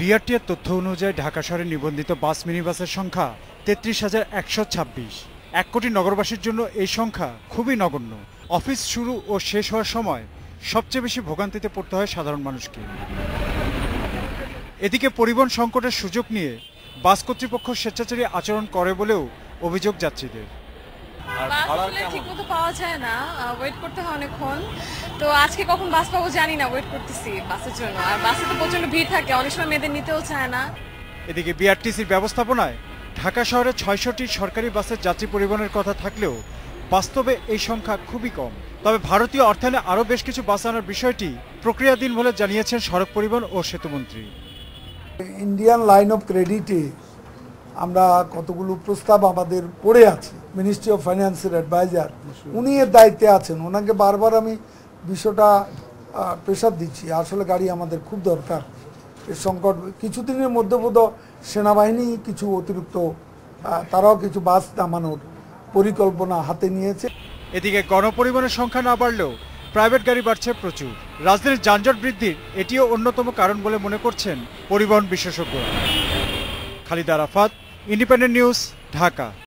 বিআরটিএর তথ্য অনুযায়ী ঢাকা শহরে নিবন্ধিত বাস মিনিবাসের সংখ্যা ৩৩,১২৬। ১ কোটি নগরবাসীর জন্য এই সংখ্যা খুবই নগণ্য। অফিস শুরু ও শেষ হওয়ার সময় সবচেয়ে বেশি ভোগান্তিতে পড়তে হয় সাধারণ মানুষকে। এদিকে পরিবহন সংকটের সুযোগ নিয়ে বাস কর্তৃপক্ষ স্বেচ্ছাচারী আচরণ করে বলেও অভিযোগ যাত্রীদের। ঠিকমতো পাওয়া যায় না, ওয়েট করতে হয় অনেকক্ষণ। তো আজকে কখন বাস পাবো জানি না, ওয়েট করতেছি বাসের জন্য। আর বাসে তো প্রচন্ড ভিড় থাকে, অনেক সময় মেয়েদের নিতেও চায় না। এদিকে বিআরটিসির ব্যবস্থাপনায় ঢাকা শহরে ৬০০টি সরকারি বাসের যাত্রী পরিবহনের কথা থাকলেও বাস্তবে এই সংখ্যা খুবই কম। তবে ভারতীয় অর্থায়নে আরও বেশ কিছু বাস আনার বিষয়টি প্রক্রিয়াধীন বলে জানিয়েছেন সড়ক পরিবহন ও সেতুমন্ত্রী। ইন্ডিয়ান লাইন অফ ক্রেডিটে আমরা কতগুলো প্রস্তাব আমাদের পড়ে আছে। মিনিস্ট্রি অফ ফাইন্যান্সের অ্যাডভাইজার উনি এর দায়িত্বে আছেন, ওনাকে বারবার আমি বিষয়টা প্রেশার দিচ্ছি। আসলে গাড়ি আমাদের খুব দরকার। এর সংকট কিছুদিনের মধ্যে বোধহয় সেনাবাহিনী কিছু অতিরিক্ত তারাও কিছু বাস নামানোর পরিকল্পনা হাতে নিয়েছে। এদিকে গণপরিবহনের সংখ্যা না বাড়লেও প্রাইভেট গাড়ি বাড়ছে প্রচুর। রাজধানীর যানজট বৃদ্ধির এটিও অন্যতম কারণ বলে মনে করছেন পরিবহন বিশেষজ্ঞরা। Khalid Arafat, independent news, Dhaka.